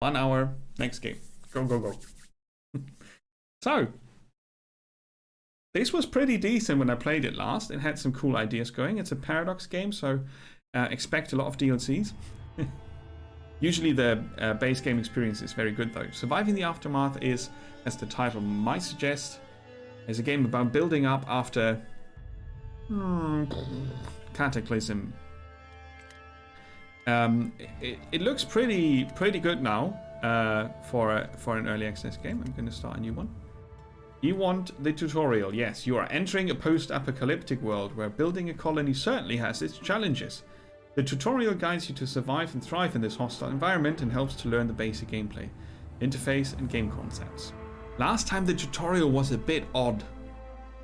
1 hour, next game. Go, go, go. So, this was pretty decent when I played it last. It had some cool ideas going. It's a Paradox game, so expect a lot of DLCs. Usually the base game experience is very good though. Surviving the Aftermath is, as the title might suggest, is a game about building up after Cataclysm. It looks pretty good now for an early access game. I'm going to start a new one. You want the tutorial? Yes, you are entering a post-apocalyptic world where building a colony certainly has its challenges. The tutorial guides you to survive and thrive in this hostile environment and helps to learn the basic gameplay, interface, and game concepts. Last time the tutorial was a bit odd,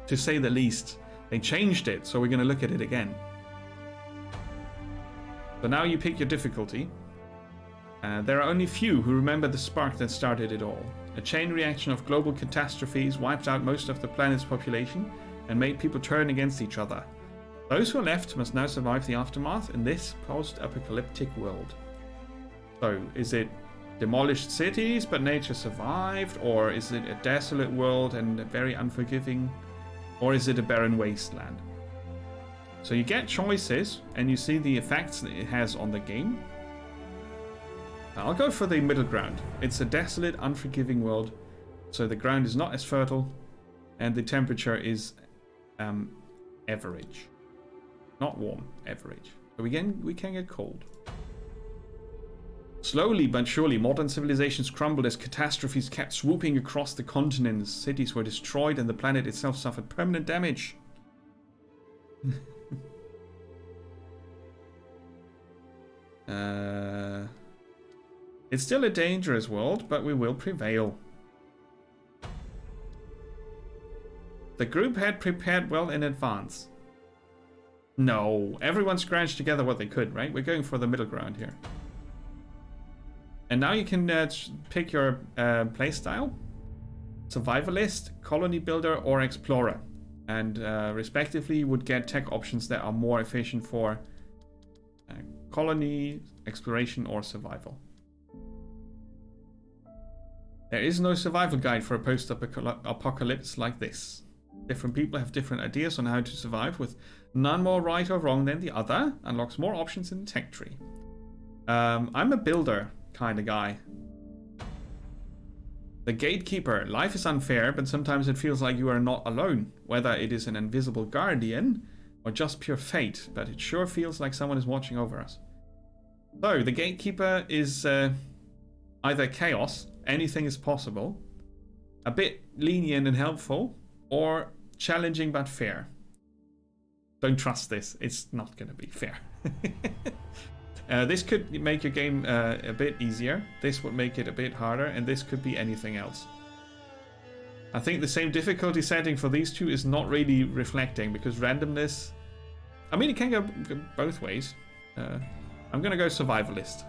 to say the least. They changed it, so we're going to look at it again. So now you pick your difficulty. There are only few who remember the spark that started it all. A chain reaction of global catastrophes wiped out most of the planet's population and made people turn against each other. Those who are left must now survive the aftermath in this post-apocalyptic world. So, is it demolished cities but nature survived? Or is it a desolate world and very unforgiving? Or is it a barren wasteland? So you get choices and you see the effects that it has on the game. I'll go for the middle ground. It's a desolate, unforgiving world, so the ground is not as fertile, and the temperature is average. Not warm, average. So we can get cold. Slowly but surely, modern civilizations crumbled as catastrophes kept swooping across the continents. Cities were destroyed and the planet itself suffered permanent damage. It's still a dangerous world, but we will prevail. The group had prepared well in advance. No, everyone scratched together what they could, right? We're going for the middle ground here. And now you can pick your playstyle. Survivalist, colony builder, or explorer. And respectively, you would get tech options that are more efficient for colony, exploration, or survival. There is no survival guide for a post-apocalypse like this. Different people have different ideas on how to survive, with none more right or wrong than the other. Unlocks more options in the tech tree. I'm a builder kind of guy. The Gatekeeper. Life is unfair, but sometimes it feels like you are not alone. Whether it is an invisible guardian or just pure fate, but it sure feels like someone is watching over us. So, the Gatekeeper is either chaos, anything is possible, a bit lenient and helpful, or challenging but fair. Don't trust this, it's not going to be fair. This could make your game a bit easier, this would make it a bit harder, and this could be anything else. I think the same difficulty setting for these two is not really reflecting, because randomness... I mean, it can go both ways. I'm going to go survivalist.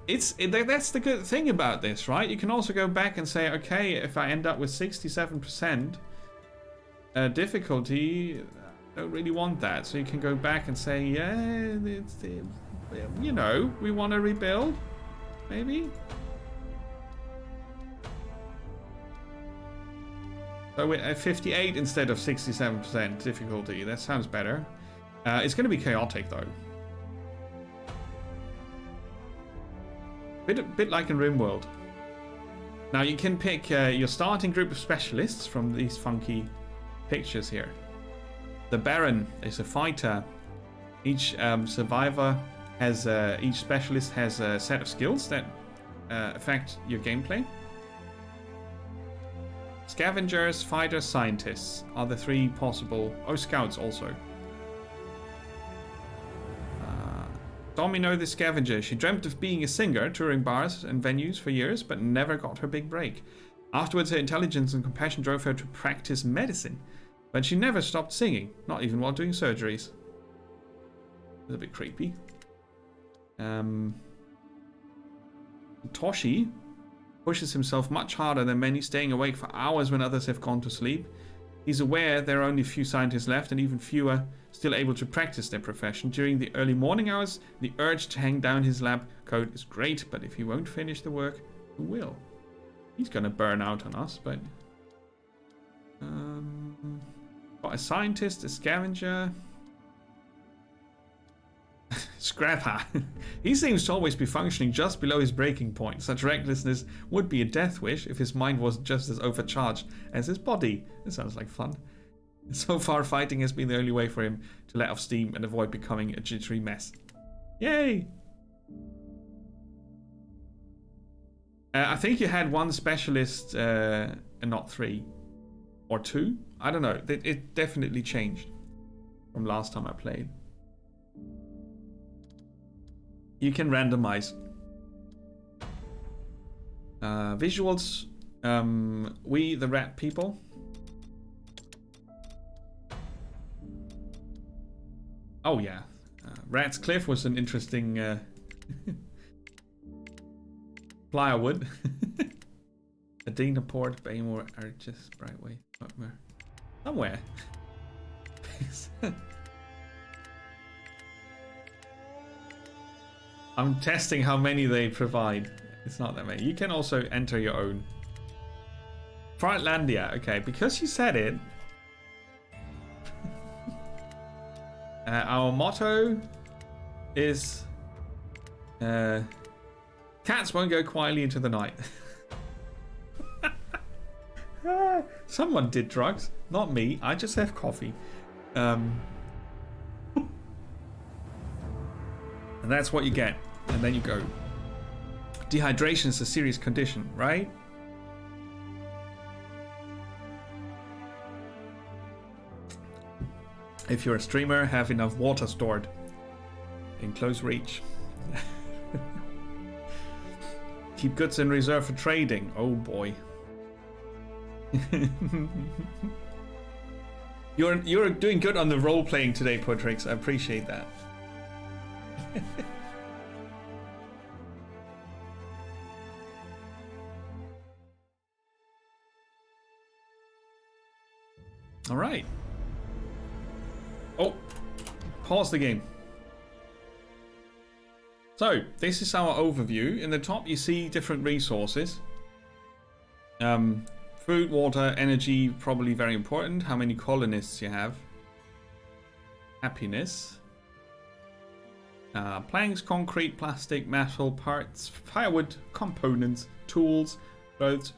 That's the good thing about this, right? You can also go back and say, okay, if I end up with 67% difficulty, I don't really want that. So you can go back and say, yeah, you know, we want to rebuild, maybe. So we're at 58 instead of 67% difficulty. That sounds better. It's going to be chaotic, though. Bit like in RimWorld. Now you can pick your starting group of specialists from these funky pictures here. The Baron is a fighter. Each survivor has, each specialist has a set of skills that affect your gameplay. Scavengers, fighters, scientists are the three possible. Oh, scouts also. Domino the Scavenger. She dreamt of being a singer, touring bars and venues for years, but never got her big break. Afterwards, her intelligence and compassion drove her to practice medicine, but she never stopped singing, not even while doing surgeries. That's a bit creepy. Toshi pushes himself much harder than many, staying awake for hours when others have gone to sleep. He's aware there are only a few scientists left and even fewer still able to practice their profession. During the early morning hours, the urge to hang down his lab coat is great, but if he won't finish the work, who will? He's gonna burn out on us, but... got a scientist, a scavenger... Scrapper. He seems to always be functioning just below his breaking point. Such recklessness would be a death wish if his mind wasn't just as overcharged as his body. It sounds like fun. So far, fighting has been the only way for him to let off steam and avoid becoming a jittery mess. Yay! I think you had one specialist and not 3. Or 2? I don't know. It definitely changed from last time I played. You can randomize. Visuals. We the rat people. Oh yeah. Rat's Cliff was an interesting Plywood. Adina Port, Baymore, Arches, Brightway, Butmer. Somewhere. I'm testing how many they provide. It's not that many. You can also enter your own. Fartlandia. Okay, because you said it. Our motto is... cats won't go quietly into the night. Someone did drugs. Not me. I just have coffee. And that's what you get. And then you go. Dehydration is a serious condition, right? If you're a streamer, have enough water stored in close reach. Keep goods in reserve for trading. Oh boy. You're doing good on the role playing today, Potrix. I appreciate that. All right. Oh, pause the game. So this is our overview. In the top, you see different resources. Food, water, energy, probably very important. How many colonists you have. Happiness. Planks, concrete, plastic, metal, parts, firewood, components, tools, clothes,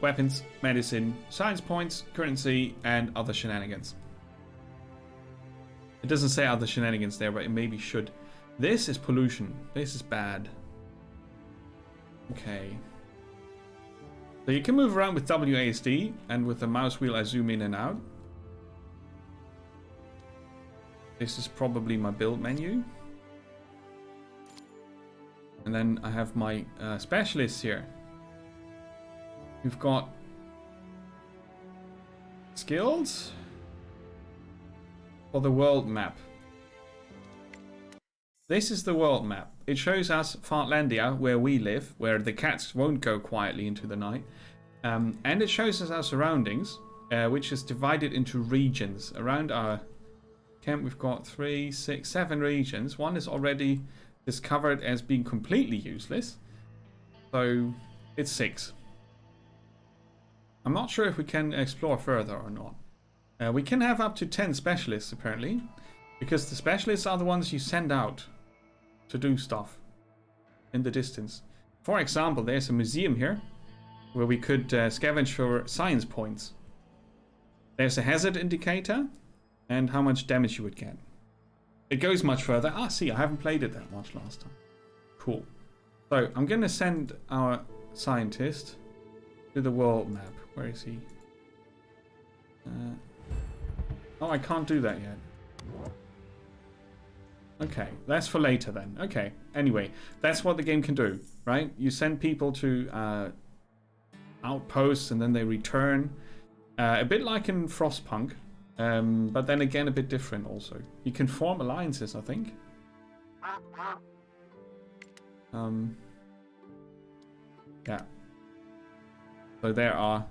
weapons, medicine, science points, currency, and other shenanigans. It doesn't say other shenanigans there, but it maybe should. This is pollution. This is bad. Okay. So you can move around with WASD, and with the mouse wheel I zoom in and out. This is probably my build menu. And then I have my specialists here. We've got skills for the world map. This is the world map. It shows us Fartlandia, where we live, where the cats won't go quietly into the night. And it shows us our surroundings, which is divided into regions. Around our camp, we've got 3, 6, 7 regions. One is already discovered as being completely useless. So it's 6. I'm not sure if we can explore further or not. We can have up to 10 specialists, apparently, because the specialists are the ones you send out to do stuff in the distance. For example, there's a museum here where we could scavenge for science points. There's a hazard indicator and how much damage you would get. It goes much further. Ah, see, I haven't played it that much last time. Cool. So I'm going to send our scientist to the world map. Where is he? Oh, I can't do that yet. Okay, that's for later then. Okay, anyway, that's what the game can do, right? You send people to outposts and then they return. A bit like in Frostpunk, but then again a bit different also. You can form alliances, I think. Yeah. So there are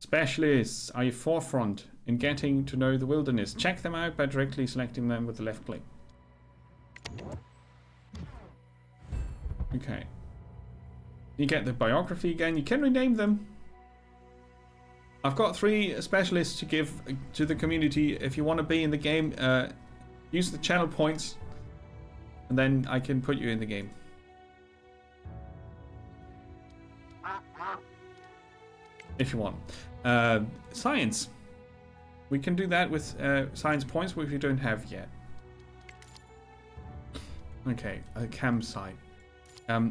Specialists are your forefront in getting to know the wilderness. Check them out by directly selecting them with the left click. Okay. You get the biography again. You can rename them. I've got 3 specialists to give to the community. If you want to be in the game, use the channel points, and then I can put you in the game. If you want. Science. We can do that with science points, which we don't have yet. Okay, a campsite.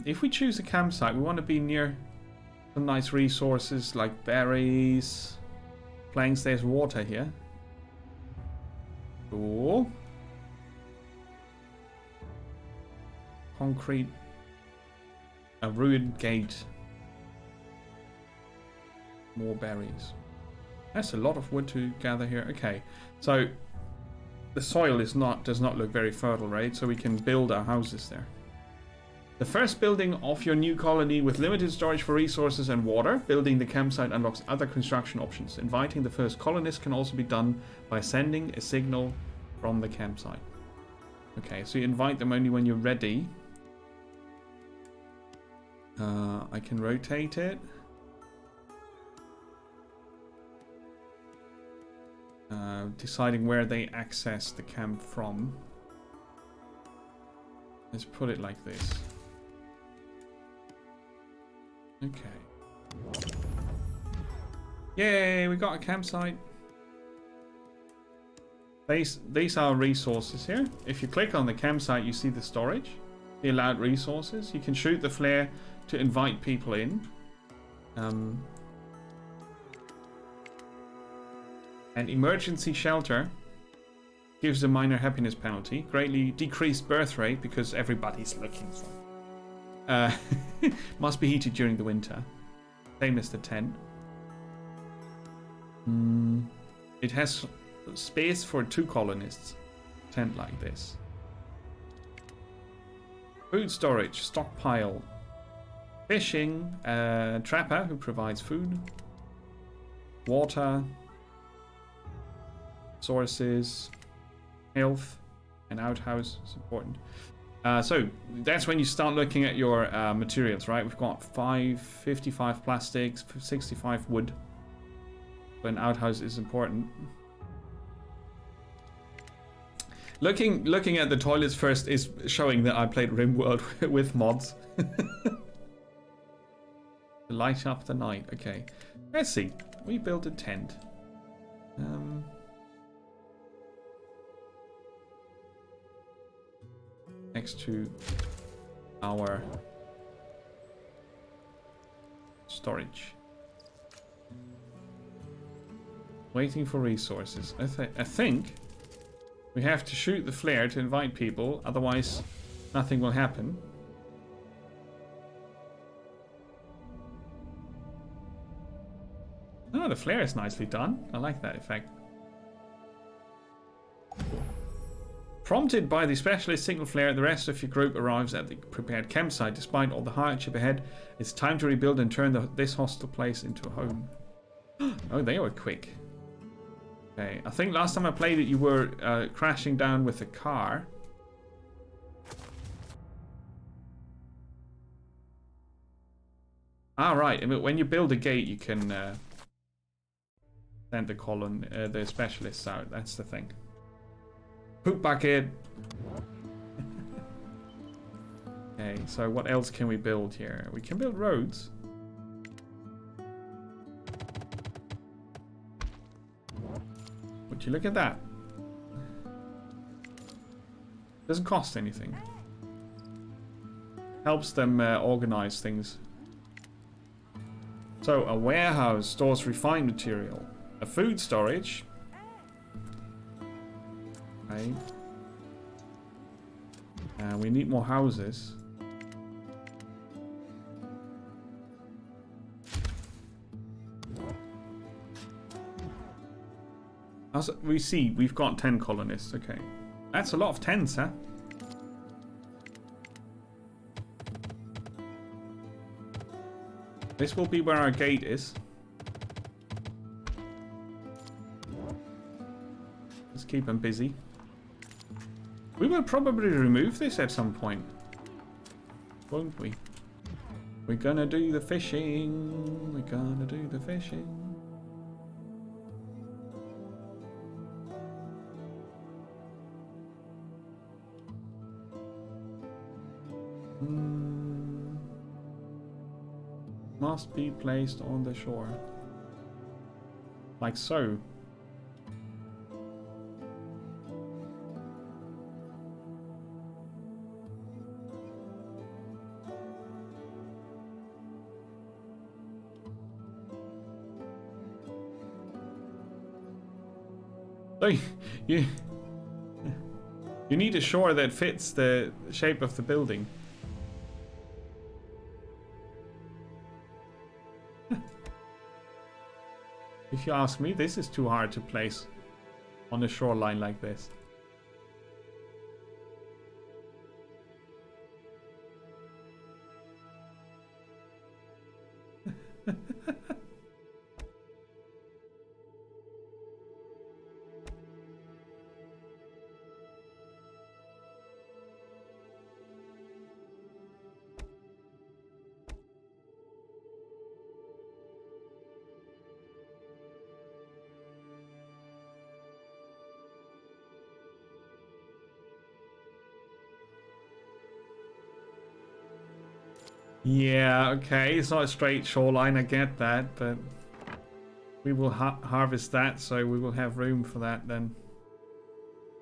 If we choose a campsite, we want to be near some nice resources like berries, planks. There's water here. Cool. Concrete. A ruined gate. More berries. That's a lot of wood to gather here. Okay, so the soil does not look very fertile, right? So we can build our houses there. The first building of your new colony with limited storage for resources and water. Building the campsite unlocks other construction options. Inviting the first colonist can also be done by sending a signal from the campsite. Okay, so you invite them only when you're ready. I can rotate it. Deciding where they access the camp from. Let's put it like this. Okay. Yay, we got a campsite. These are resources here. If you click on the campsite, you see the storage, the allowed resources. You can shoot the flare to invite people in. An emergency shelter gives a minor happiness penalty. Greatly decreased birth rate because everybody's looking for it. Must be heated during the winter. Same as the tent. It has space for 2 colonists. Tent like this. Food storage, stockpile. Fishing, trapper who provides food. Water. Sources. Health. An outhouse is important. So that's when you start looking at your materials, right? We've got 55 plastics, 65 wood. So an outhouse is important. Looking at the toilets first is showing that I played RimWorld with mods. Light up the night. Okay, let's see. We built a tent. Next to our storage. Waiting for resources. I think we have to shoot the flare to invite people, otherwise nothing will happen. Oh, the flare is nicely done. I like that effect. Prompted by the specialist signal flare, the rest of your group arrives at the prepared campsite. Despite all the hardship ahead, it's time to rebuild and turn this hostile place into a home. Oh, they were quick. Okay, I think last time I played it, you were crashing down with a car. Ah, right. I mean, when you build a gate, you can send the specialists out. That's the thing. Poop bucket. Okay, so what else can we build here? We can build roads. Would you look at that? Doesn't cost anything. Helps them organize things. So, a warehouse stores refined material. A food storage. Okay. We need more houses. As we see, we've got 10 colonists. Okay. That's a lot of tents, huh? This will be where our gate is. Let's keep them busy. We will probably remove this at some point, won't we? We're gonna do the fishing. We're gonna do the fishing. Must be placed on the shore. Like so. So you need a shore that fits the shape of the building. If you ask me, this is too hard to place on a shoreline like this. Yeah, okay, it's not a straight shoreline, I get that, but we will harvest that, so we will have room for that then.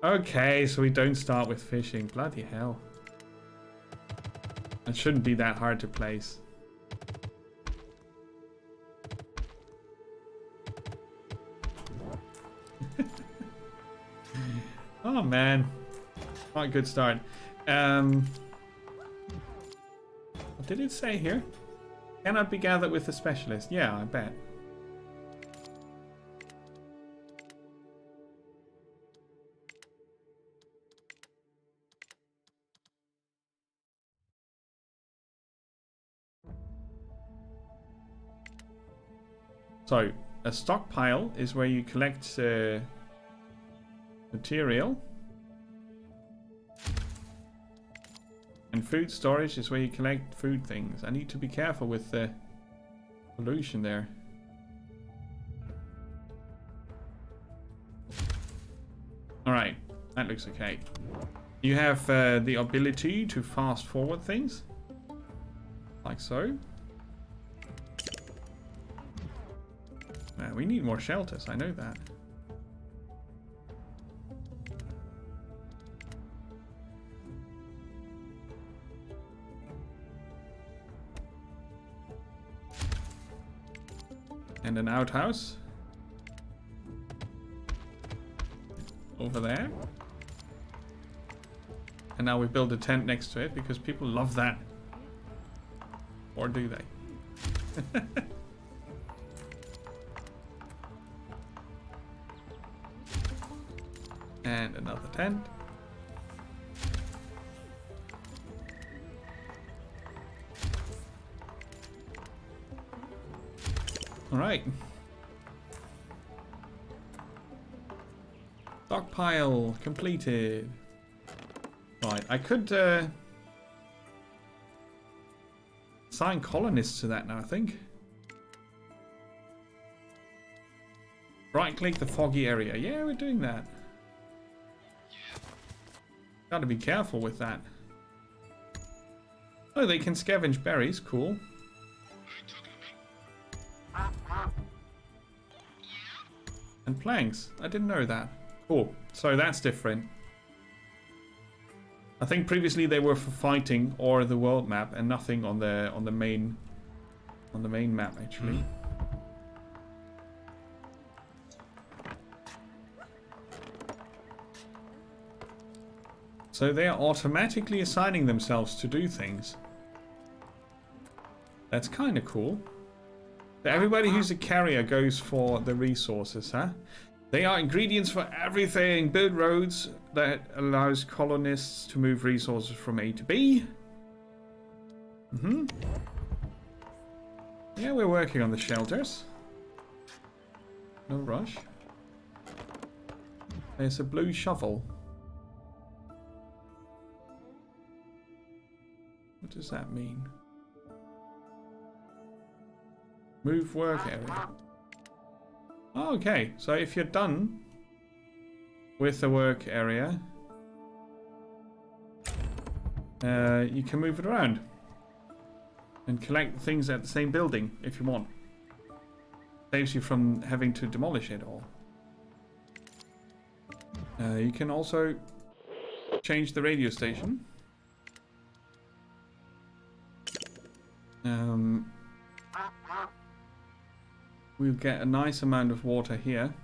Okay, so we don't start with fishing. Bloody hell. It shouldn't be that hard to place. Oh man, not a good start. What did it say here? Cannot be gathered with a specialist. Yeah, I bet. So, a stockpile is where you collect material. And food storage is where you collect food things. I need to be careful with the pollution there. Alright, that looks okay. You have the ability to fast forward things. Like so. We need more shelters, I know that. And an outhouse. Over there. And now we build a tent next to it because people love that. Or do they? And another tent. All right. Stockpile completed. Right, I could assign colonists to that now, I think. Right-click the foggy area. Yeah, we're doing that. Gotta be careful with that. Oh, they can scavenge berries. Cool. And planks. I didn't know that. Cool. So that's different. I think previously they were for fighting or the world map and nothing on the main map actually. So they are automatically assigning themselves to do things. That's kind of cool. Everybody who's a carrier goes for the resources, huh? They are ingredients for everything. Build roads that allows colonists to move resources from A to B. Yeah, we're working on the shelters. No rush. There's a blue shovel. What does that mean? Move work area. Oh, okay, so if you're done with the work area, you can move it around and collect things at the same building if you want. Saves you from having to demolish it all. You can also change the radio station. We'll get a nice amount of water here.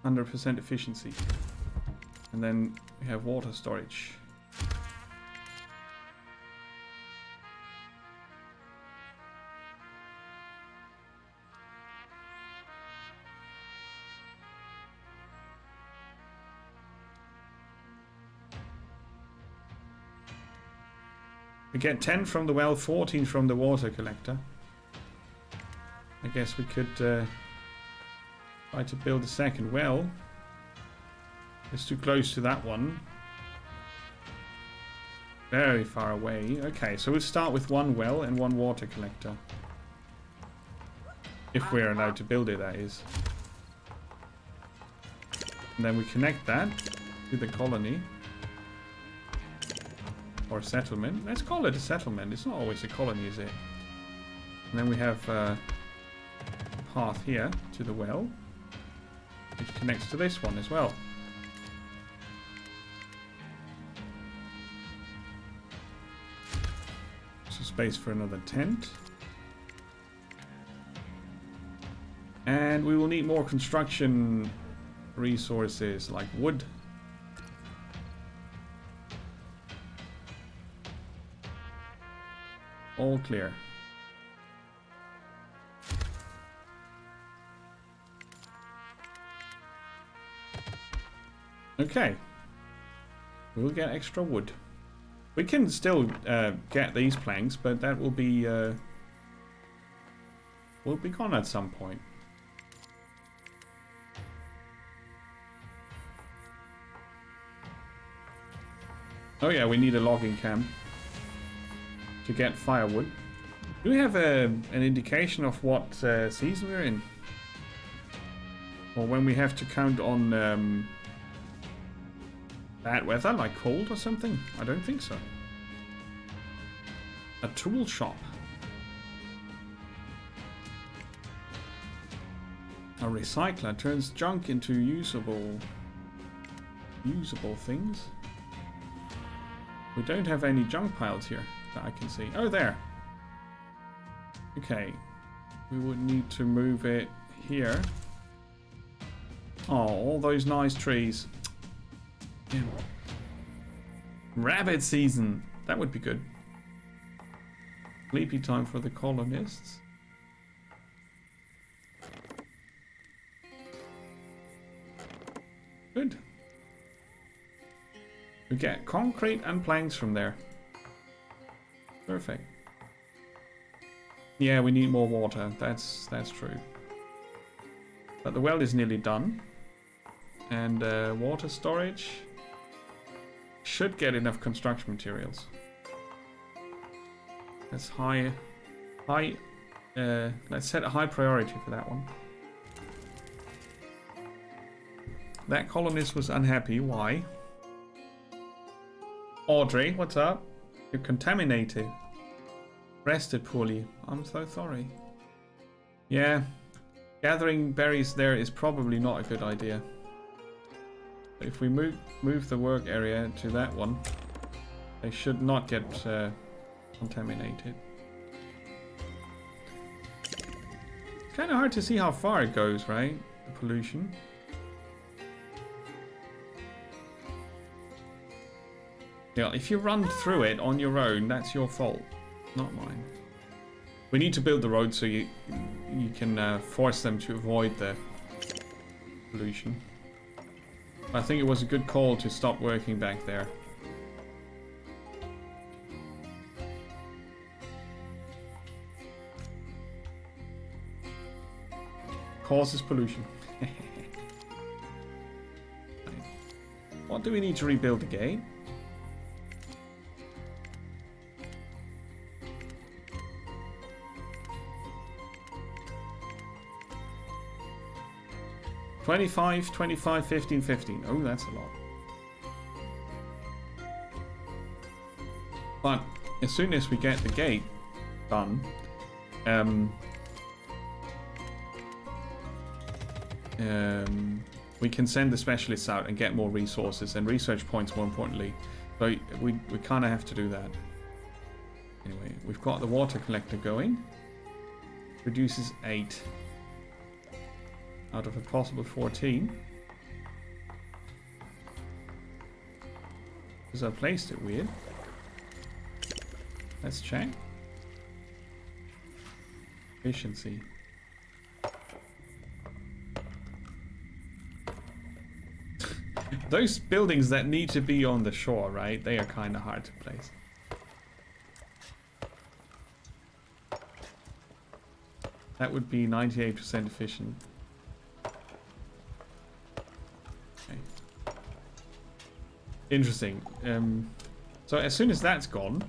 %, efficiency. And then we have water storage. We get 10 from the well, 14 from the water collector. I guess we could try to build a second well. It's too close to that one. Very far away. Okay, so we'll start with one well and one water collector. If we're allowed to build it, that is. And then we connect that to the colony. Or settlement. Let's call it a settlement. It's not always a colony, is it? And then we have a path here to the well, which connects to this one as well. So space for another tent. And we will need more construction resources like wood. All clear. Okay. We'll get extra wood. We can still get these planks, but that will be gone at some point. Oh yeah, we need a logging camp to get firewood. Do we have an indication of what season we're in? Or when we have to count on bad weather, like cold or something? I don't think so. A tool shop. A recycler turns junk into usable things. We don't have any junk piles here that I can see. Oh, there. Okay. We would need to move it here. Oh, all those nice trees. Yeah. Rabbit season. That would be good. Sleepy time for the colonists. Good. We get concrete and planks from there. Perfect. Yeah, we need more water. That's true. But the well is nearly done. And water storage should get enough construction materials. That's high. Let's set a high priority for that one. That colonist was unhappy. Why? Audrey, what's up? You're contaminated. Rested poorly. I'm so sorry. Yeah. Gathering berries there is probably not a good idea. If we move the work area to that one, they should not get contaminated. It's kind of hard to see how far it goes, right? The pollution. Yeah, if you run through it on your own, that's your fault, not mine. We need to build the road so you can force them to avoid the pollution. I think it was a good call to stop working back there. causes pollution. What do we need to rebuild the gate? $25, $25, $15, $15. Oh, that's a lot. But as soon as we get the gate done, we can send the specialists out and get more resources and research points, more importantly. So we kind of have to do that. Anyway, we've got the water collector going. Produces 8 out of a possible 14. Because I placed it weird. Let's check. Efficiency. Those buildings that need to be on the shore, right? They are kind of hard to place. That would be 98% efficient. Okay. Interesting. So as soon as that's gone,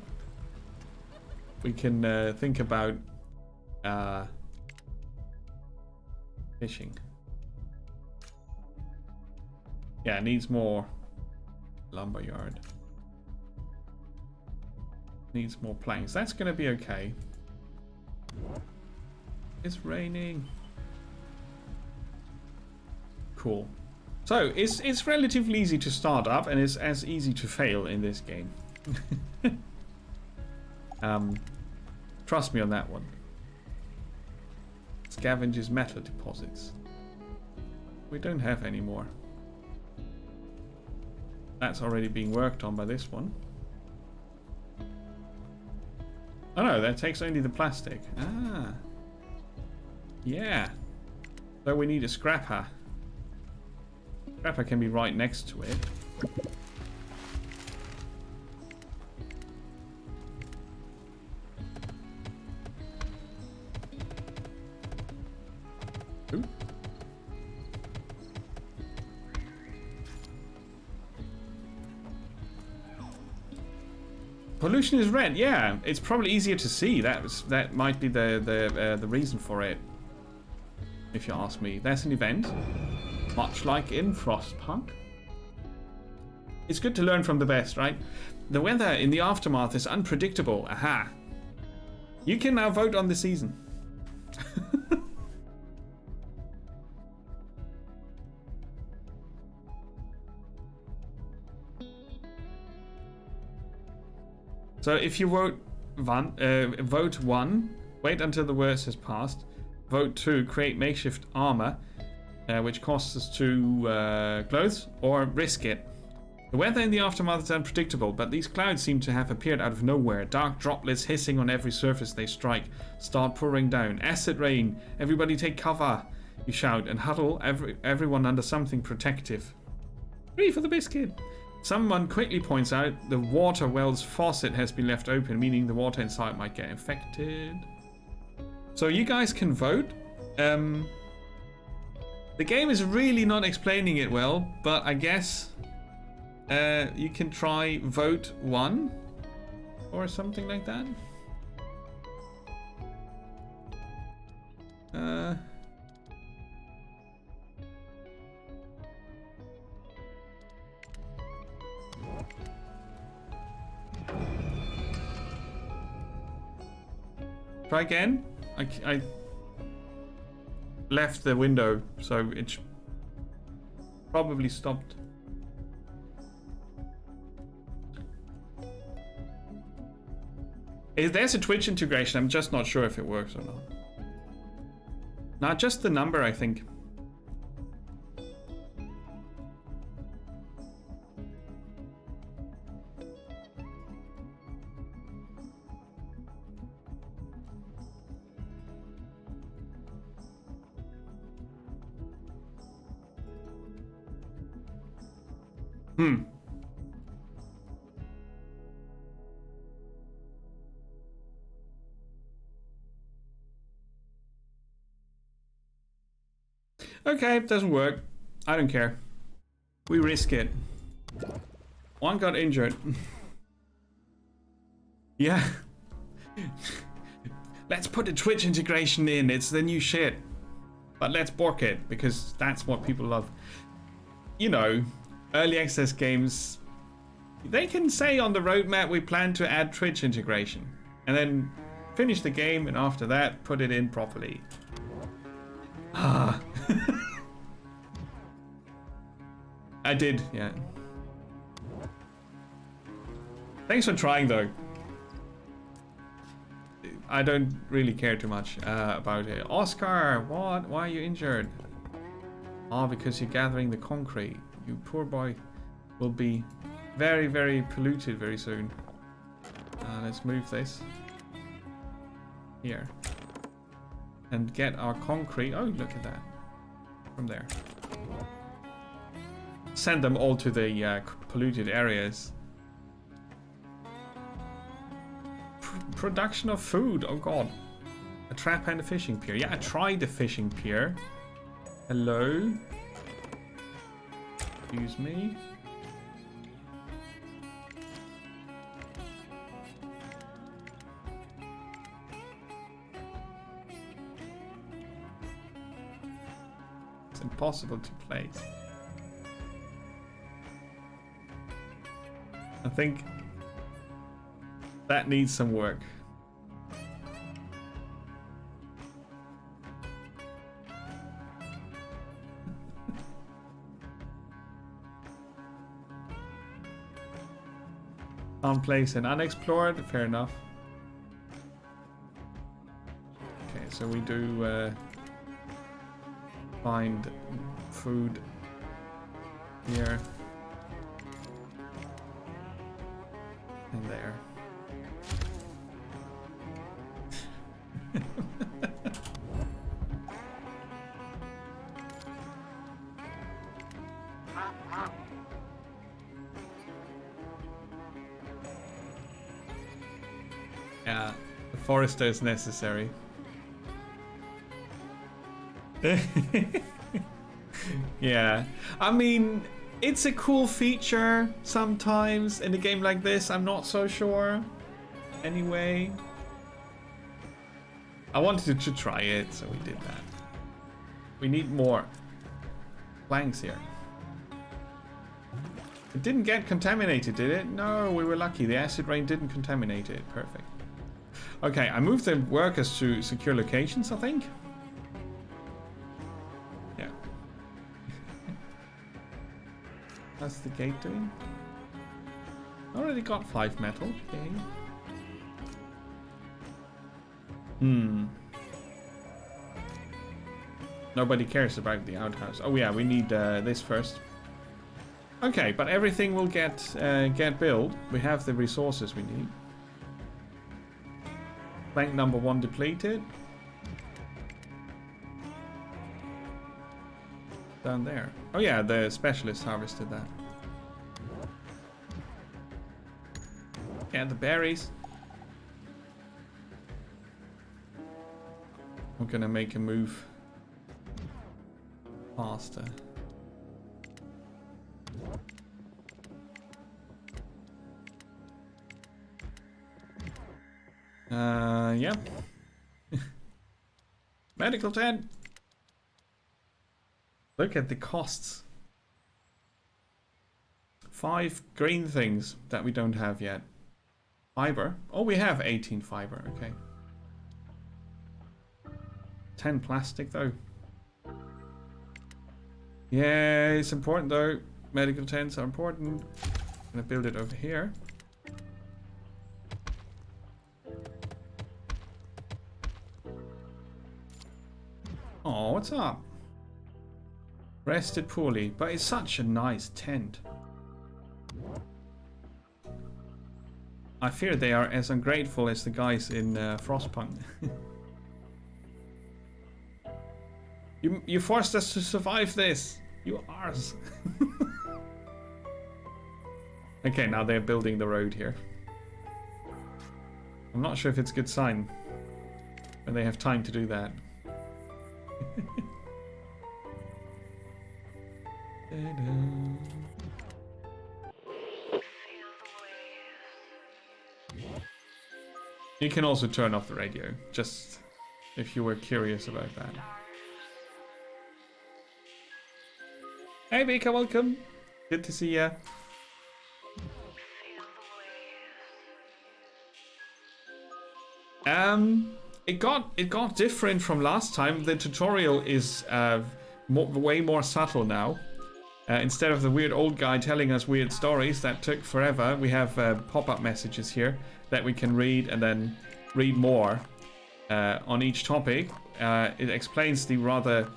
we can think about fishing. Yeah, it needs more lumberyard. Needs more planks. That's going to be okay. It's raining. Cool. So, it's relatively easy to start up, and it's as easy to fail in this game. Trust me on that one. Scavenges metal deposits. We don't have any more. That's already being worked on by this one. Oh no, that takes only the plastic. Ah. Yeah. So we need a scrapper. Scrapper can be right next to it. Ooh. Pollution is red. Yeah, it's probably easier to see. That might be the reason for it. If you ask me, there's an event, much like in Frostpunk. It's good to learn from the best, right? The weather in the aftermath is unpredictable. Aha! You can now vote on the season. So if you vote one, wait until the worst has passed. Vote 2, create makeshift armor, which costs us 2 clothes, or risk it. The weather in the aftermath is unpredictable, but these clouds seem to have appeared out of nowhere. Dark droplets hissing on every surface they strike start pouring down. Acid rain. Everybody take cover, you shout, and huddle everyone under something protective. Free for the biscuit. Someone quickly points out the water well's faucet has been left open, meaning the water inside might get infected. So you guys can vote. The game is really not explaining it well, but I guess you can try vote 1 or something like that. Try again. I left the window, so it probably stopped. There's a Twitch integration. I'm just not sure if it works or not. Not just the number, I think. Okay, it doesn't work. I don't care. We risk it. One got injured. Yeah. Let's put the Twitch integration in. It's the new shit. But let's bork it, because that's what people love. You know, early access games, they can say on the roadmap we plan to add Twitch integration. And then finish the game, and after that, put it in properly. Ah. I did, yeah. Thanks for trying, though. I don't really care too much about it. Oscar, what? Why are you injured? Oh, because you're gathering the concrete. You poor boy will be very, very polluted very soon. Let's move this here and get our concrete. Oh, look at that from there. Send them all to the polluted areas. Production of food. Oh god. A trap and a fishing pier. Yeah, I tried the fishing pier. Hello. Excuse me. It's impossible to place. I think that needs some work. Found place and unexplored, fair enough. Okay, so we do find food here and there. Yeah, the forester is necessary. Yeah, I mean, it's a cool feature sometimes in a game like this. I'm not so sure. Anyway, I wanted to try it, so we did that. We need more planks here. It didn't get contaminated, did it? No, we were lucky. The acid rain didn't contaminate it. Perfect. Okay, I moved the workers to secure locations, I think. Yeah. How's the gate doing? Already got 5 metal. Okay. Nobody cares about the outhouse. Oh yeah, we need this first. Okay, but everything will get built. We have the resources we need. Plank number 1 depleted. Down there. Oh yeah, the specialist harvested that. Yeah, the berries. I'm gonna make a move faster. Yeah. Medical tent. Look at the costs. 5 green things that we don't have yet. Fiber. Oh, we have 18 fiber. Okay. 10 plastic though. Yeah, it's important though. Medical tents are important. I'm gonna build it over here. Oh, what's up? Rested poorly, but it's such a nice tent. I fear they are as ungrateful as the guys in Frostpunk. You forced us to survive this. You arse. Okay, now they're building the road here. I'm not sure if it's a good sign when they have time to do that. You can also turn off the radio, just if you were curious about that. Hey Vika, welcome. Good to see ya. It got different from last time. The tutorial is way more subtle now. Instead of the weird old guy telling us weird stories that took forever, we have pop-up messages here that we can read and then read more on each topic. It explains the rather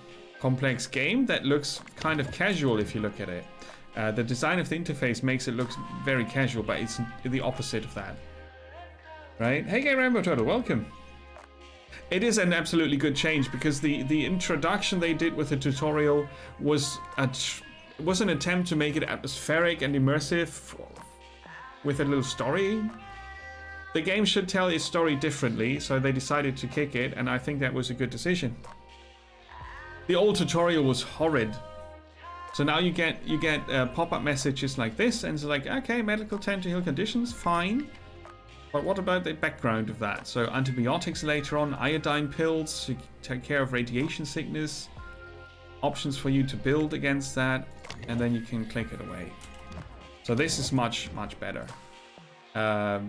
complex game that looks kind of casual if you look at it. The design of the interface makes it look very casual, but it's the opposite of that. Right? Hey, Gay Rainbow Turtle, welcome. It is an absolutely good change because the introduction they did with the tutorial was an attempt to make it atmospheric and immersive with a little story. The game should tell its story differently, so they decided to kick it, and I think that was a good decision. The old tutorial was horrid. So now you get pop-up messages like this, and it's like, okay, medical tend to heal conditions, fine. But what about the background of that? So antibiotics later on, iodine pills to take care of radiation sickness, options for you to build against that, and then you can click it away. So this is much better. I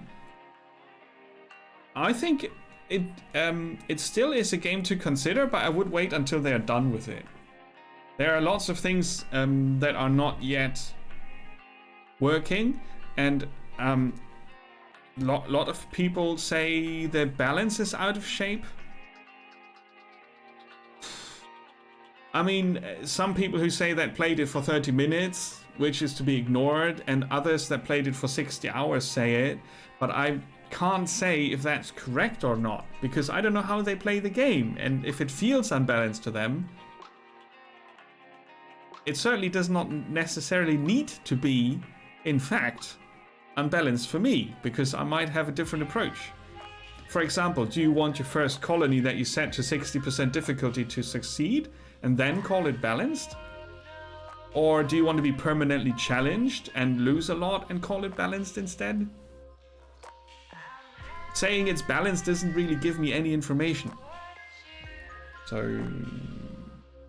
think it still is a game to consider, but I would wait until they're done with it. There are lots of things that are not yet working, and lot of people say the balance is out of shape. I mean, some people who say that played it for 30 minutes, which is to be ignored, and others that played it for 60 hours say it, but I can't say if that's correct or not, because I don't know how they play the game, and if it feels unbalanced to them, it certainly does not necessarily need to be, in fact, unbalanced for me, because I might have a different approach. For example, do you want your first colony that you set to 60% difficulty to succeed and then call it balanced? Or do you want to be permanently challenged and lose a lot and call it balanced instead? Saying it's balanced doesn't really give me any information. So,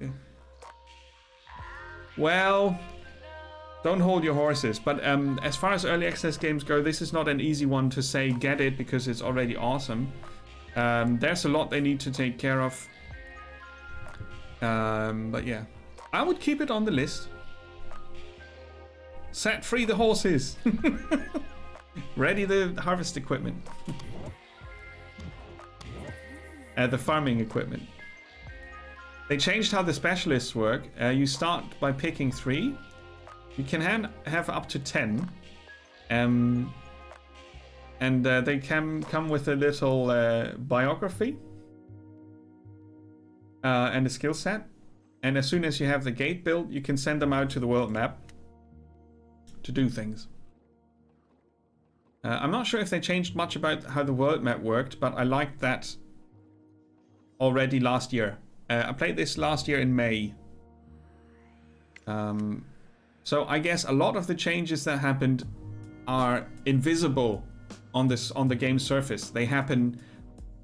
yeah. Well, don't hold your horses. But as far as early access games go, this is not an easy one to say get it because it's already awesome. There's a lot they need to take care of. But yeah, I would keep it on the list. Set free the horses. Ready the harvest equipment. The farming equipment. They changed how the specialists work. You start by picking 3. You can have up to 10. And they can come with a little biography. And a skill set. And as soon as you have the gate built, you can send them out to the world map to do things. I'm not sure if they changed much about how the world map worked, but I liked that already last year. I played this last year in May. So I guess a lot of the changes that happened are invisible on the game surface. They happen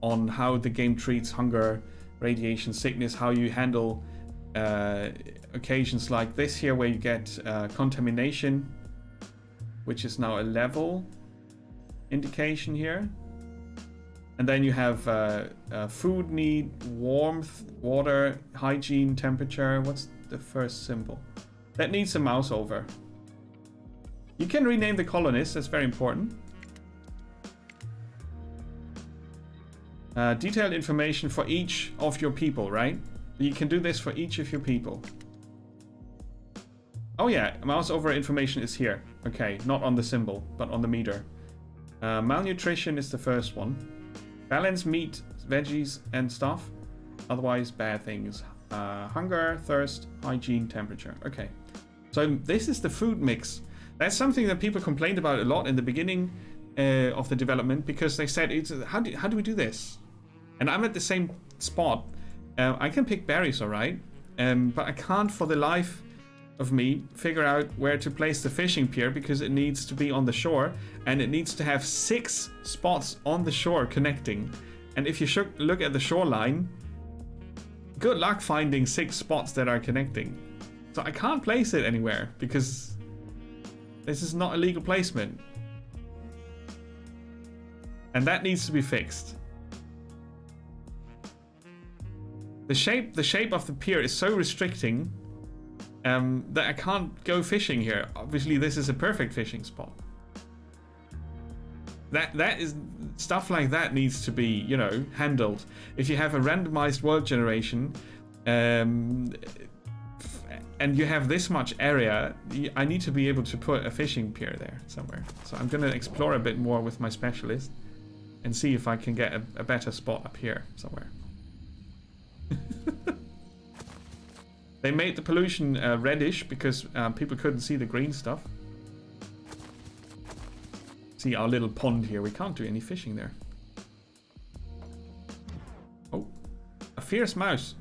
on how the game treats hunger, radiation sickness, how you handle occasions like this here where you get contamination, which is now a level indication here. And then you have food need, warmth, water, hygiene, temperature. What's the first symbol? That needs a mouse over. You can rename the colonists, that's very important. Detailed information for each of your people, right? You can do this for each of your people. Oh yeah, mouse over information is here. Okay, not on the symbol, but on the meter. Malnutrition is the first one. Balance meat, veggies, and stuff. Otherwise, bad things. Hunger, thirst, hygiene, temperature. Okay. So this is the food mix. That's something that people complained about a lot in the beginning of the development, because they said, how do we do this? And I'm at the same spot. I can pick berries, all right, but I can't for the life of me figure out where to place the fishing pier, because it needs to be on the shore and it needs to have 6 spots on the shore connecting. And if you look at the shoreline, good luck finding 6 spots that are connecting. So I can't place it anywhere because this is not a legal placement. And that needs to be fixed. The shape of the pier is so restricting that I can't go fishing here. Obviously, this is a perfect fishing spot. That is stuff like that needs to be, you know, handled. If you have a randomized world generation, and you have this much area, I need to be able to put a fishing pier there somewhere. So I'm gonna explore a bit more with my specialist and see if I can get a better spot up here somewhere. They made the pollution reddish because people couldn't see the green stuff. See our little pond here. We can't do any fishing there. Oh, a fierce mouse.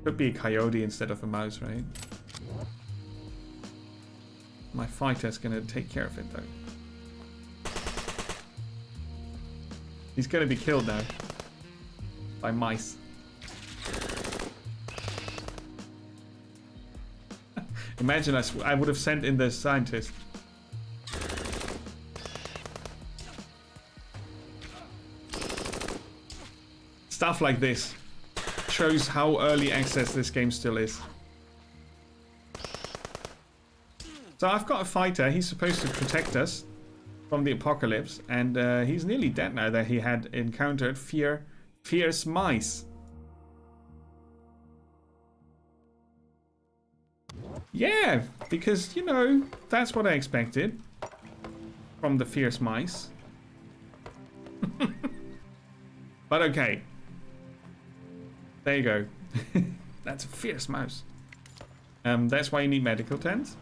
Could be a coyote instead of a mouse, right? My fighter's gonna take care of it though. He's gonna be killed now by mice. Imagine I would have sent in the scientist. Stuff like this shows how early access this game still is. So I've got a fighter. He's supposed to protect us from the apocalypse, and he's nearly dead now that he had encountered fierce mice. Yeah, because, you know, that's what I expected from the fierce mice. But okay. There you go. That's a fierce mouse. That's why you need medical tents.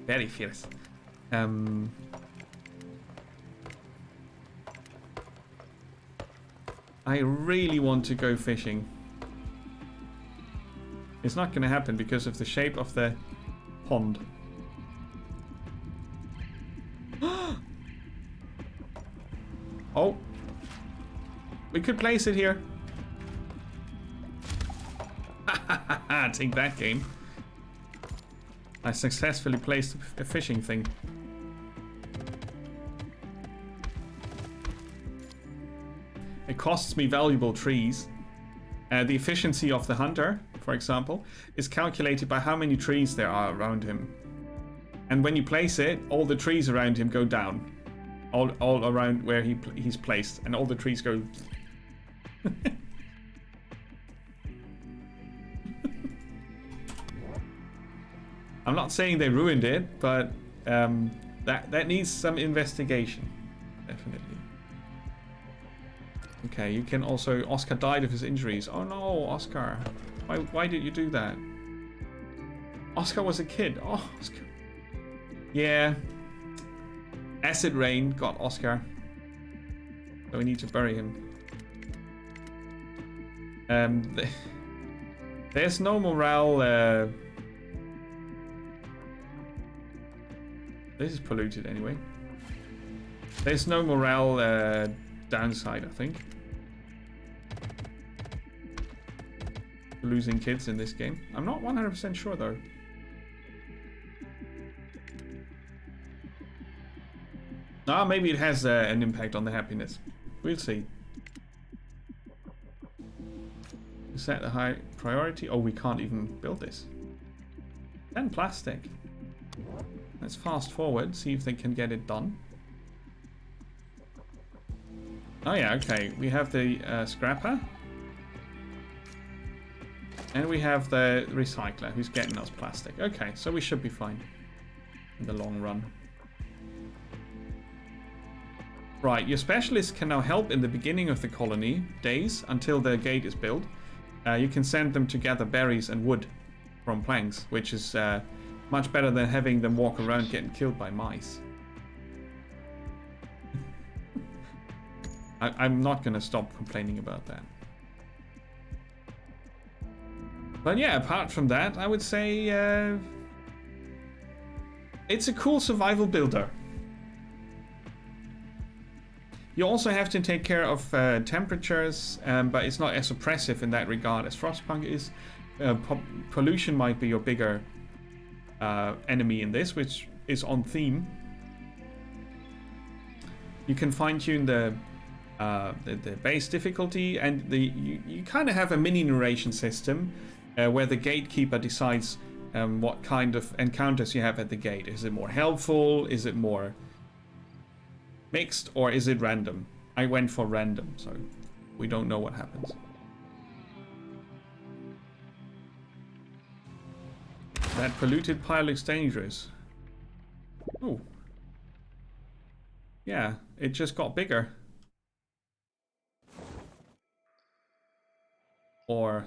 Very fierce. I really want to go fishing. It's not going to happen because of the shape of the pond. Oh. We could place it here. Take that, game. I successfully placed a fishing thing. It costs me valuable trees. The efficiency of the hunter, for example, is calculated by how many trees there are around him. And when you place it, all the trees around him go down. All around where he's placed. And all the trees go... I'm not saying they ruined it, but that needs some investigation. Definitely. Okay, you can also... Oscar died of his injuries. Oh no, Oscar. Why did you do that? Oscar was a kid. Oh, Oscar. Yeah. Acid rain got Oscar. So we need to bury him. There's no morale. This is polluted anyway. There's no morale downside, I think. Losing kids in this game. I'm not 100% sure though. Ah, maybe it has an impact on the happiness. We'll see. Is that a high priority? Oh, we can't even build this. 10 plastic. Let's fast forward, see if they can get it done. Oh yeah, okay. We have the scrapper. And we have the recycler who's getting us plastic. Okay, so we should be fine in the long run. Right, your specialists can now help in the beginning of the colony days until the gate is built. You can send them to gather berries and wood from planks, which is much better than having them walk around getting killed by mice. I'm not going to stop complaining about that. But yeah, apart from that, I would say it's a cool survival builder. You also have to take care of temperatures, but it's not as oppressive in that regard as Frostpunk is. Pollution might be your bigger enemy in this, which is on theme. You can fine-tune the base difficulty, and you kind of have a mini narration system where the gatekeeper decides what kind of encounters you have at the gate. Is it more helpful? Is it more mixed, or is it random? I went for random, so we don't know what happens. That polluted pile looks dangerous. Oh. Yeah, it just got bigger. Or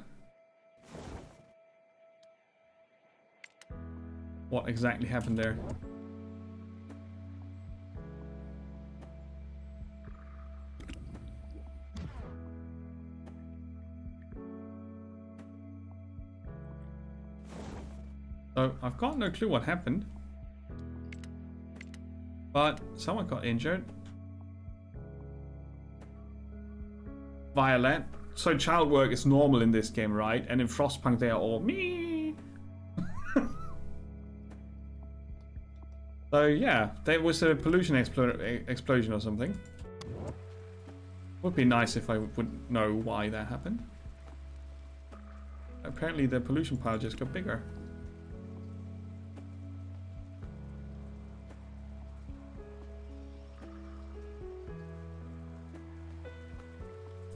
what exactly happened there? So I've got no clue what happened, but someone got injured. Violet. So child work is normal in this game, right? And in Frostpunk they are all me. So yeah, there was a pollution explosion or something. Would be nice if I would know why that happened. Apparently the pollution pile just got bigger.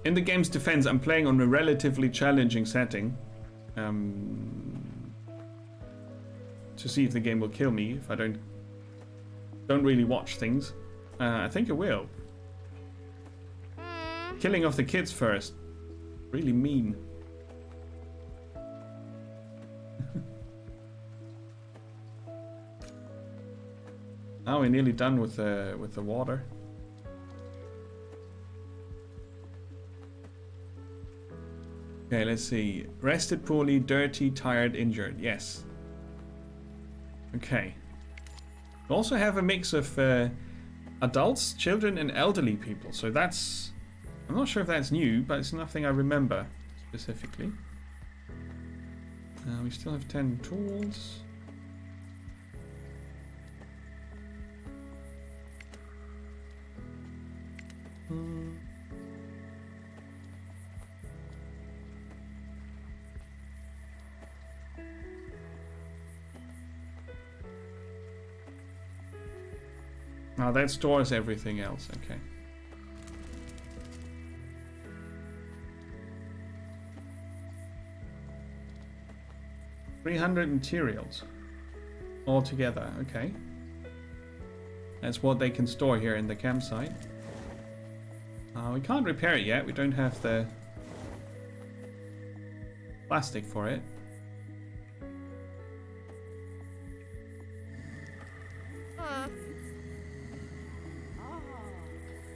In the game's defense, I'm playing on a relatively challenging setting. To see if the game will kill me if I don't really watch things. I think it will. Killing off the kids first. Really mean. Now we're nearly done with the water. Okay, let's see. Rested poorly, dirty, tired, injured. Yes. Okay. We also have a mix of adults, children, and elderly people. So that's... I'm not sure if that's new, but it's nothing I remember specifically. We still have 10 tools. Oh, that stores everything else, okay. $300 materials altogether, okay. That's what they can store here in the campsite. We can't repair it yet, we don't have the plastic for it.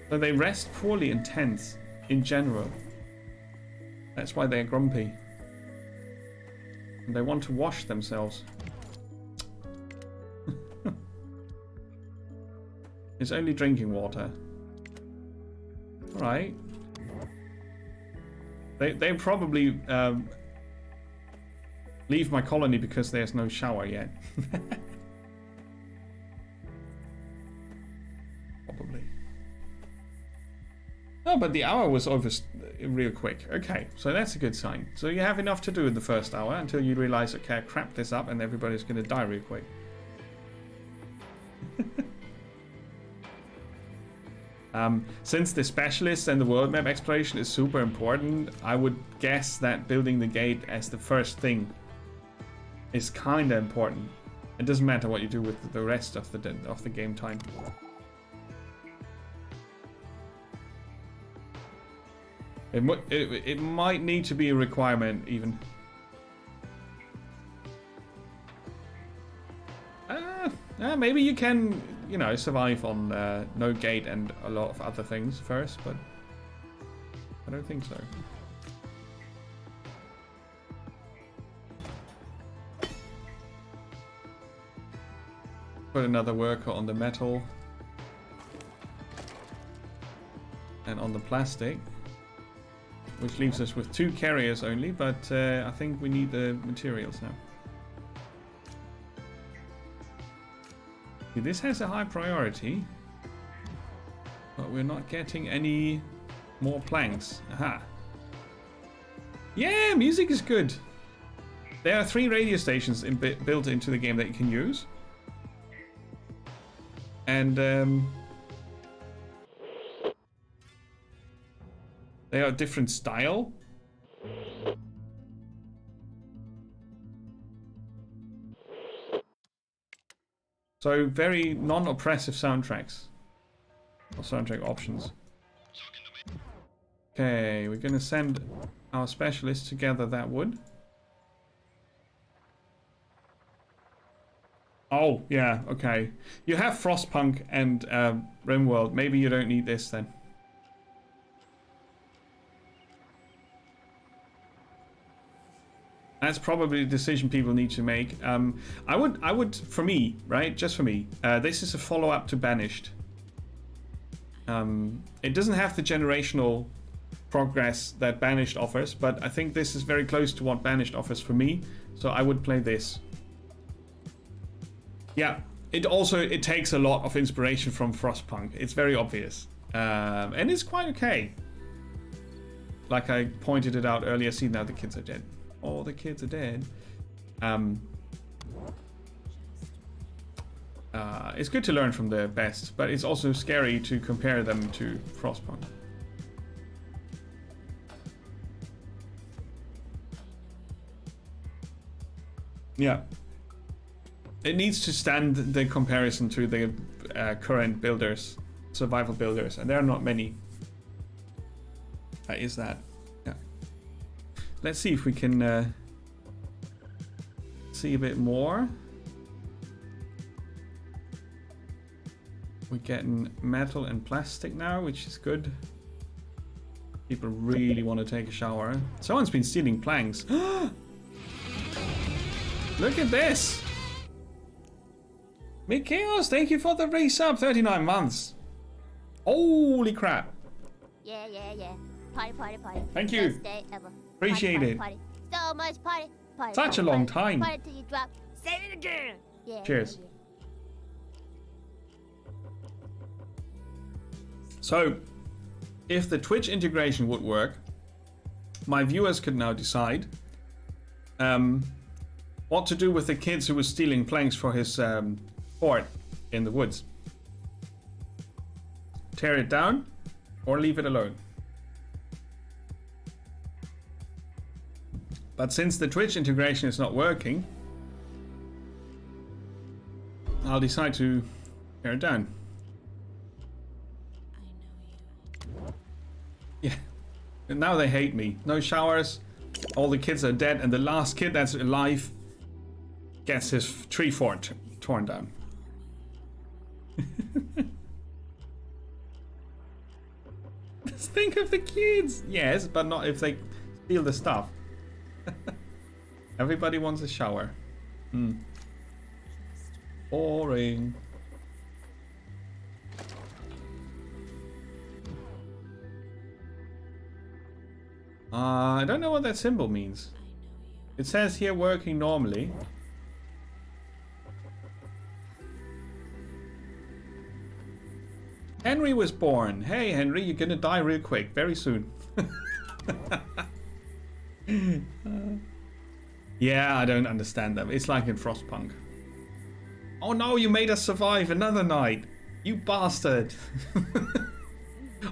So they rest poorly in tents, in general. That's why they're grumpy. And they want to wash themselves. It's only drinking water. Alright. They probably leave my colony because there's no shower yet. Probably. Oh, but the hour was over real quick. Okay, so that's a good sign. So you have enough to do in the first hour until you realize, okay, I crap this up and everybody's going to die real quick. Since the specialists and the world map exploration is super important, I would guess that building the gate as the first thing is kind of important. It doesn't matter what you do with the rest of the game time. It might need to be a requirement even. Maybe you can, you know, survive on no gate and a lot of other things first, but I don't think so. put another worker on the metal. And on the plastic. Which leaves us with 2 carriers only, but I think we need the materials now. See, this has a high priority. But we're not getting any more planks. Aha. Yeah, music is good. There are 3 radio stations built into the game that you can use. And they are different style. So very non-oppressive soundtracks. Or soundtrack options. Okay, we're gonna send our specialists to gather that wood. Oh, yeah, okay. You have Frostpunk and RimWorld. Maybe you don't need this then. That's probably a decision people need to make. I would, for me, right? Just for me, this is a follow-up to Banished. It doesn't have the generational progress that Banished offers, but I think this is very close to what Banished offers for me. So I would play this. Yeah, it takes a lot of inspiration from Frostpunk. It's very obvious, and it's quite okay. Like I pointed it out earlier. See, now the kids are dead. Oh, the kids are dead. It's good to learn from the best, but it's also scary to compare them to Frostpunk. Yeah. It needs to stand the comparison to the current builders, survival builders, and there are not many. Is that? Yeah. Let's see if we can see a bit more. We're getting metal and plastic now, which is good. People really want to take a shower. Someone's been stealing planks. Look at this! Mikhails, thank you for the resub, 39 months. Holy crap. Yeah. Party. Thank you. Best day ever. Appreciate it. Party. So much party. Such a long time. Party till you drop. Say it again. Yeah. Cheers. So, if the Twitch integration would work, my viewers could now decide what to do with the kids who were stealing planks for his fort in the woods. Tear it down or leave it alone. But since the Twitch integration is not working, I'll decide to tear it down. Yeah. And now they hate me. No showers, all the kids are dead, and the last kid that's alive gets his tree fort torn down. Just think of the kids. Yes, but not if they steal the stuff. Everybody wants a shower. Boring. I don't know what that symbol means. It says here working normally. Henry was born. Hey Henry, you're gonna die real quick, very soon. Yeah, I don't understand them. It's like in Frostpunk. Oh no, you made us survive another night. You bastard.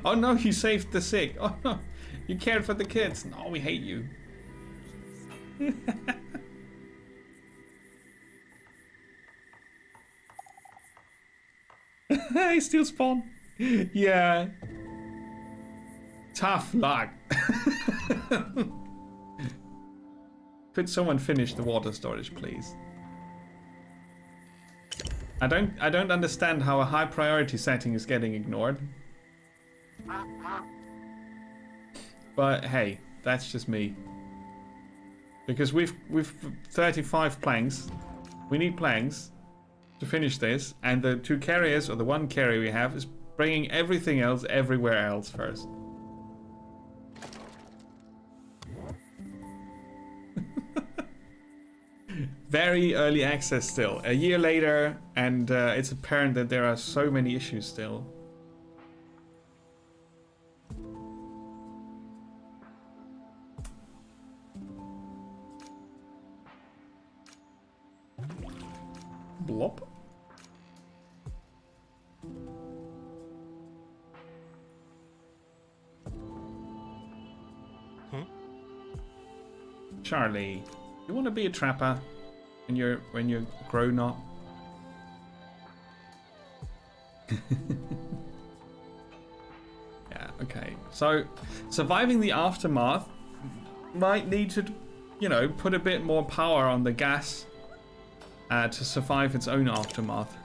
Oh no, you saved the sick. Oh no, you cared for the kids. No, we hate you. I still spawn. Yeah. Tough luck. Could someone finish the water storage, please? I don't understand how a high priority setting is getting ignored. But hey, that's just me. Because we've 35 planks. We need planks. to finish this, and the 2 carriers, or the 1 carrier we have, is bringing everything else everywhere else first. Very early access still. A year later, and it's apparent that there are so many issues still. Blop. Charlie, you want to be a trapper when you're grown up? Yeah, okay. So, surviving the aftermath might need to, you know, put a bit more power on the gas to survive its own aftermath.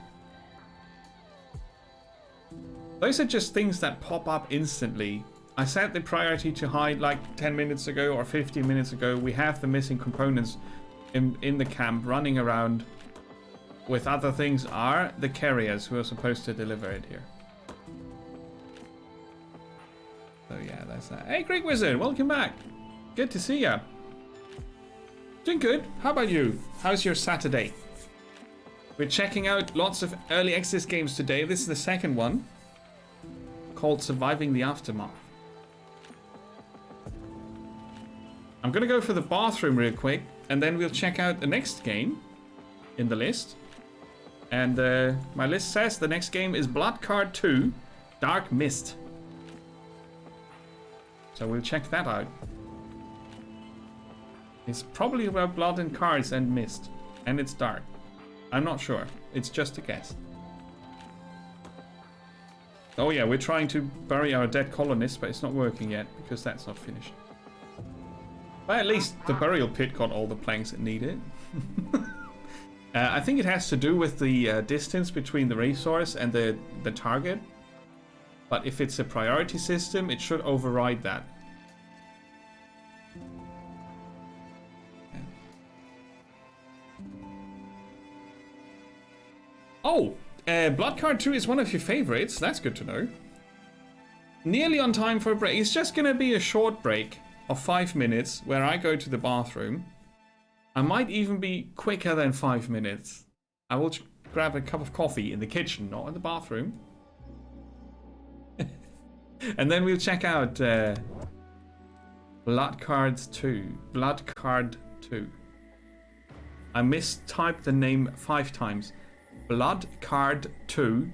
Those are just things that pop up instantly. I set the priority to high like 10 minutes ago or 15 minutes ago. We have the missing components in the camp running around with other things are the carriers who are supposed to deliver it here. So yeah, that's that. Hey Greek Wizard, welcome back. Good to see ya. Doing good. How about you? How's your Saturday? We're checking out lots of early access games today. This is the second one, called Surviving the Aftermath. I'm gonna go for the bathroom real quick, and then we'll check out the next game in the list. And my list says the next game is Blood Card 2, Dark Mist. So we'll check that out. It's probably about blood and cards and mist, and it's dark. I'm not sure. It's just a guess. Oh yeah, we're trying to bury our dead colonists, but it's not working yet because that's not finished. But at least the burial pit got all the planks it needed. I think it has to do with the distance between the resource and the target. But if it's a priority system, it should override that. Oh, Blood Card 2 is one of your favorites. That's good to know. Nearly on time for a break. It's just going to be a short break of 5 minutes where I go to the bathroom. I might even be quicker than 5 minutes. I will grab a cup of coffee in the kitchen, not in the bathroom. And then we'll check out Blood Cards 2. Blood Card 2. I mistyped the name 5 times. Blood Card 2